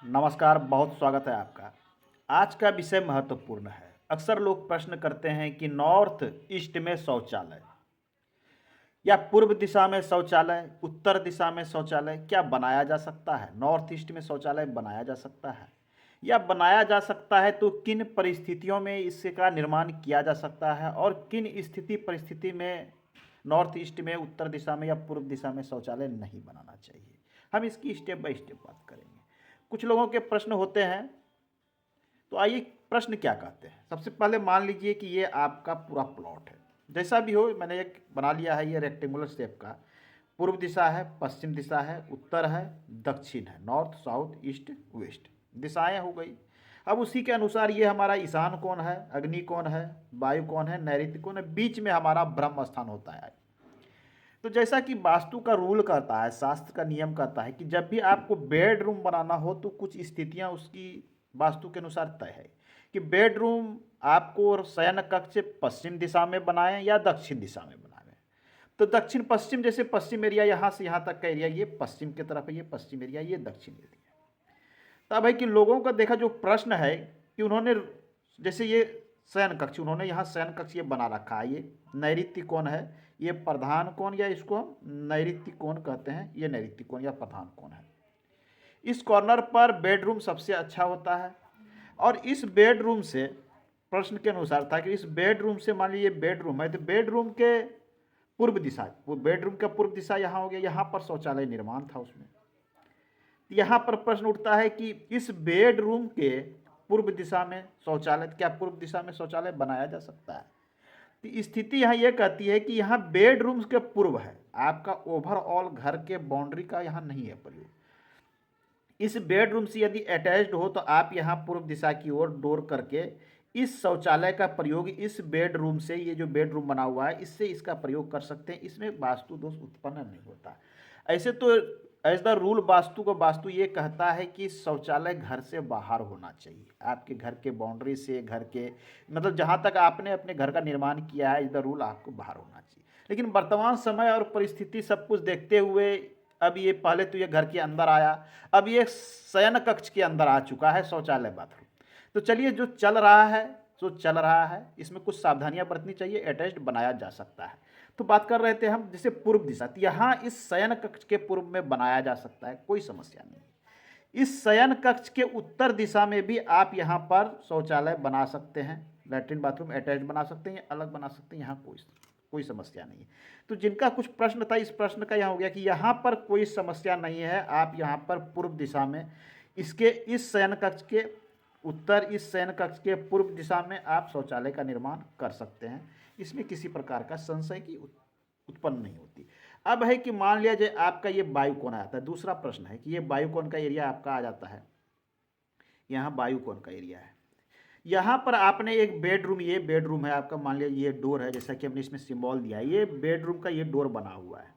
नमस्कार, बहुत स्वागत है आपका। आज का विषय महत्वपूर्ण है। अक्सर लोग प्रश्न करते हैं कि नॉर्थ ईस्ट में शौचालय या पूर्व दिशा में शौचालय, उत्तर दिशा में शौचालय क्या बनाया जा सकता है? नॉर्थ ईस्ट में शौचालय बनाया जा सकता है या बनाया जा सकता है तो किन परिस्थितियों में इसका निर्माण किया जा सकता है और किन स्थिति परिस्थिति में नॉर्थ ईस्ट में, उत्तर दिशा में या पूर्व दिशा में शौचालय नहीं बनाना चाहिए? हम इसकी स्टेप बाय स्टेप बात करेंगे। कुछ लोगों के प्रश्न होते हैं, तो आइए प्रश्न क्या कहते हैं। सबसे पहले मान लीजिए कि ये आपका पूरा प्लॉट है, जैसा भी हो। मैंने एक बना लिया है ये रेक्टेंगुलर शेप का। पूर्व दिशा है, पश्चिम दिशा है, उत्तर है, दक्षिण है, नॉर्थ साउथ ईस्ट वेस्ट दिशाएं हो गई। अब उसी के अनुसार ये हमारा ईशान कौन है, अग्नि कौन है, वायु कौन है, नैऋत्य कौन है, बीच में हमारा ब्रह्म स्थान होता है। तो जैसा कि वास्तु का रूल कहता है, शास्त्र का नियम कहता है कि जब भी आपको बेडरूम बनाना हो तो कुछ स्थितियां उसकी वास्तु के अनुसार तय है कि बेडरूम आपको शयन कक्ष पश्चिम दिशा में बनाएं या दक्षिण दिशा में बनाएं। तो दक्षिण पश्चिम, जैसे पश्चिम एरिया यहाँ से यहाँ तक का एरिया ये पश्चिम की तरफ है, ये पश्चिम एरिया, ये दक्षिण एरिया। तब है कि लोगों का देखा जो प्रश्न है कि उन्होंने जैसे ये शयन कक्ष, उन्होंने यहाँ शयन कक्ष ये बना रखा है। ये नैऋत्य कोण है, ये प्रधान कोण या इसको हम नैऋत्य कोण कहते हैं। ये नैऋत्य कोण या प्रधान कोण है। इस कॉर्नर पर बेडरूम सबसे अच्छा होता है। और इस बेडरूम से प्रश्न के अनुसार था कि इस बेडरूम से, मान लीजिए बेडरूम है तो बेडरूम के पूर्व दिशा, बेडरूम का पूर्व दिशा यहाँ हो गया, यहाँ पर शौचालय निर्माण था उसमें। यहाँ पर प्रश्न उठता है कि इस बेडरूम के पूर्व दिशा में शौचालय, क्या पूर्व दिशा में शौचालय बनाया जा सकता है? तो स्थिति यहाँ ये कहती है कि यहाँ बेडरूम्स के पूर्व है, आपका ओवरऑल घर के बाउंड्री का यहाँ नहीं है प्रयोग। इस बेडरूम से यदि अटैच्ड हो तो आप यहाँ पूर्व दिशा की ओर डोर करके इस शौचालय का प्रयोग इस बेडरूम से, ये जो बेडरूम बना हुआ है इससे इसका प्रयोग कर सकते हैं। इसमें वास्तु दोष उत्पन्न नहीं होता। ऐसे तो एज द रूल वास्तु को, वास्तु ये कहता है कि शौचालय घर से बाहर होना चाहिए, आपके घर के बाउंड्री से, घर के मतलब जहाँ तक आपने अपने घर का निर्माण किया है, एज द रूल आपको बाहर होना चाहिए। लेकिन वर्तमान समय और परिस्थिति सब कुछ देखते हुए अब ये, पहले तो ये घर के अंदर आया, अब ये शयन कक्ष के अंदर आ चुका है शौचालय बाथरूम। तो चलिए जो चल रहा है जो चल रहा है इसमें कुछ सावधानियां बरतनी चाहिए, अटैच्ड बनाया जा सकता है। तो बात कर रहे थे हम जैसे पूर्व दिशा, तो यहाँ इस शयन कक्ष के पूर्व में बनाया जा सकता है, कोई समस्या नहीं। इस शयन कक्ष के उत्तर दिशा में भी आप यहाँ पर शौचालय बना सकते हैं, लैट्रिन बाथरूम अटैच बना सकते हैं या अलग बना सकते हैं, यहाँ कोई समस्या नहीं है। तो जिनका कुछ प्रश्न था, इस प्रश्न का यहाँ हो गया कि यहाँ पर कोई समस्या नहीं है। आप यहाँ पर पूर्व दिशा में इसके इस शयन कक्ष के उत्तर, इस शयन कक्ष के पूर्व दिशा में आप शौचालय का निर्माण कर सकते हैं। इसमें किसी प्रकार का संशय की उत्पन्न नहीं होती। अब है कि मान लिया जाए आपका ये वायु कोण आता है। दूसरा प्रश्न है कि ये वायु कोण का एरिया आपका आ जाता है, यहाँ वायु कोण का एरिया है। यहाँ पर आपने एक बेडरूम, ये बेडरूम है आपका, मान लिया ये डोर है, जैसा कि हमने इसमें सिंबल दिया है, ये बेडरूम का ये डोर बना हुआ है।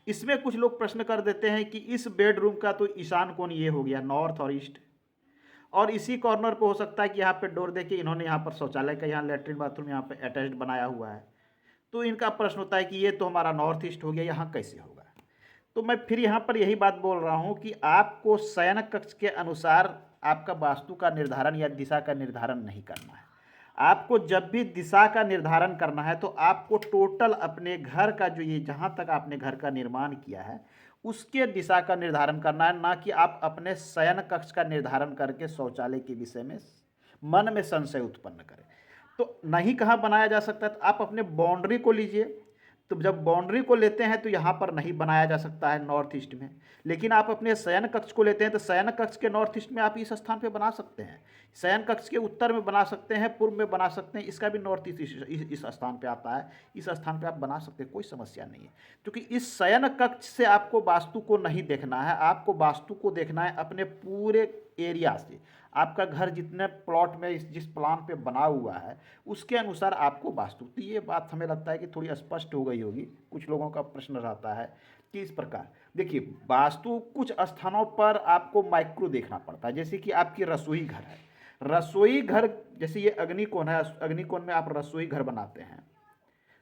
इसमें कुछ लोग प्रश्न कर देते हैं कि इस बेडरूम का तो ईशान कोण ये हो गया, नॉर्थ और ईस्ट, और इसी कॉर्नर पे हो सकता है कि यहाँ पे डोर देखिए इन्होंने यहाँ पर शौचालय का, यहाँ लेटरिन बाथरूम यहाँ पे अटैच्ड बनाया हुआ है। तो इनका प्रश्न होता है कि ये तो हमारा नॉर्थ ईस्ट हो गया, यहाँ कैसे होगा? तो मैं फिर यहाँ पर यही बात बोल रहा हूँ कि आपको शयन कक्ष के अनुसार आपका वास्तु का निर्धारण या दिशा का निर्धारण नहीं करना है। आपको जब भी दिशा का निर्धारण करना है तो आपको टोटल अपने घर का, जो ये जहाँ तक आपने घर का निर्माण किया है उसके दिशा का निर्धारण करना है, ना कि आप अपने शयन कक्ष का निर्धारण करके शौचालय के विषय में मन में संशय उत्पन्न करें। तो नहीं कहाँ बनाया जा सकता है, तो आप अपने बाउंड्री को लीजिए। तो जब बाउंड्री को लेते हैं तो यहाँ पर नहीं बनाया जा सकता है नॉर्थ ईस्ट में, लेकिन आप अपने शयन कक्ष को लेते हैं तो शयन कक्ष के नॉर्थ ईस्ट में आप इस स्थान पे बना सकते हैं, शयन कक्ष के उत्तर में बना सकते हैं, पूर्व में बना सकते हैं, इसका भी नॉर्थ ईस्ट इस स्थान पे आता है, इस स्थान पे आप बना सकते हैं, कोई समस्या नहीं है। क्योंकि इस शयन कक्ष से आपको वास्तु को नहीं देखना है, आपको वास्तु को देखना है अपने पूरे एरिया से। आपका घर जितने प्लॉट में, जिस प्लान पे बना हुआ है उसके अनुसार आपको वास्तु। तो ये बात हमें लगता है कि थोड़ी स्पष्ट हो गई होगी। कुछ लोगों का प्रश्न रहता है कि इस प्रकार देखिए, वास्तु कुछ स्थानों पर आपको माइक्रो देखना पड़ता है, जैसे कि आपकी रसोई घर है, रसोई घर जैसे ये अग्निकोण है, अग्निकोण में आप रसोई घर बनाते हैं,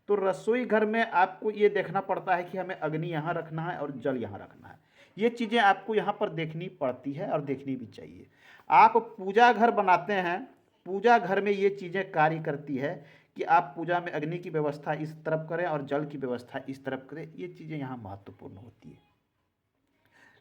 तो रसोई घर में आपको ये देखना पड़ता है कि हमें अग्नि यहाँ रखना है और जल यहाँ रखना है। ये चीज़ें आपको यहाँ पर देखनी पड़ती है और देखनी भी चाहिए। आप पूजा घर बनाते हैं, पूजा घर में ये चीज़ें कार्य करती है कि आप पूजा में अग्नि की व्यवस्था इस तरफ करें और जल की व्यवस्था इस तरफ करें, ये चीज़ें यहाँ महत्वपूर्ण होती है।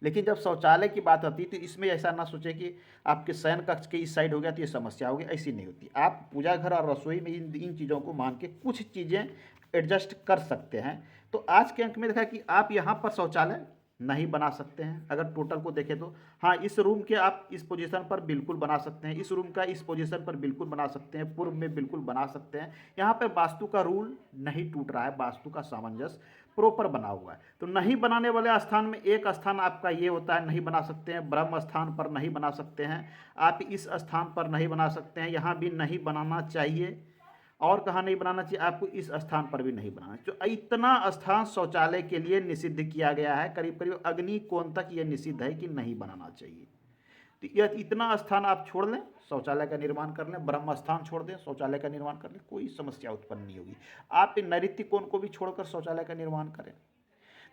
लेकिन जब शौचालय की बात आती है तो इसमें ऐसा ना सोचें कि आपके शयन कक्ष के इस साइड हो गया तो ये समस्या होगी, ऐसी नहीं होती। आप पूजा घर और रसोई में इन चीज़ों को मान के कुछ चीज़ें एडजस्ट कर सकते हैं। तो आज के अंक में देखा कि आप यहाँ पर शौचालय नहीं बना सकते हैं। अगर टोटल को देखें तो हाँ, इस रूम के आप इस पोजीशन पर बिल्कुल बना सकते हैं, इस रूम का इस पोजीशन पर बिल्कुल बना सकते हैं, पूर्व में बिल्कुल बना सकते हैं। यहाँ पर वास्तु का रूल नहीं टूट रहा है, वास्तु का सामंजस्य प्रॉपर बना हुआ है। तो नहीं बनाने वाले स्थान में एक स्थान आपका ये होता है, नहीं बना सकते हैं। ब्रह्म स्थान पर नहीं बना सकते हैं, आप इस स्थान पर नहीं बना सकते हैं, यहाँ भी नहीं बनाना चाहिए। और कहाँ नहीं बनाना चाहिए? आपको इस स्थान पर भी नहीं बनाना। तो इतना स्थान शौचालय के लिए निषिद्ध किया गया है, करीब करीब अग्नि कोण तक ये निषिद्ध है कि नहीं बनाना चाहिए। तो यह इतना स्थान आप छोड़ लें, शौचालय का निर्माण कर लें, ब्रह्म स्थान छोड़ दें, शौचालय का निर्माण कर लें, कोई समस्या उत्पन्न नहीं होगी। आप नैऋत्य कोण को भी छोड़कर शौचालय का निर्माण करें।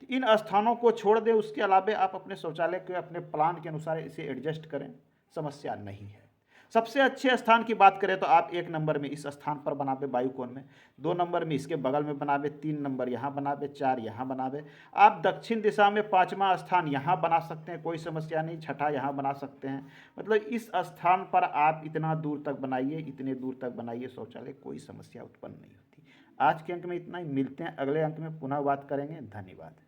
तो इन स्थानों को छोड़ दें, उसके अलावा आप अपने शौचालय के अपने प्लान के अनुसार इसे एडजस्ट करें, समस्या नहीं है। सबसे अच्छे स्थान की बात करें तो आप 1 नंबर में इस स्थान पर बनावे वायु कोण में, 2 नंबर में इसके बगल में बनावे, 3 नंबर यहाँ बनावे, 4 यहाँ बनावे। आप दक्षिण दिशा में 5वां स्थान यहाँ बना सकते हैं, कोई समस्या नहीं। 6ठा यहाँ बना सकते हैं। मतलब इस स्थान पर आप इतना दूर तक बनाइए, इतने दूर तक बनाइए शौचालय, कोई समस्या उत्पन्न नहीं होती। आज के अंक में इतना ही, मिलते हैं अगले अंक में, पुनः बात करेंगे। धन्यवाद।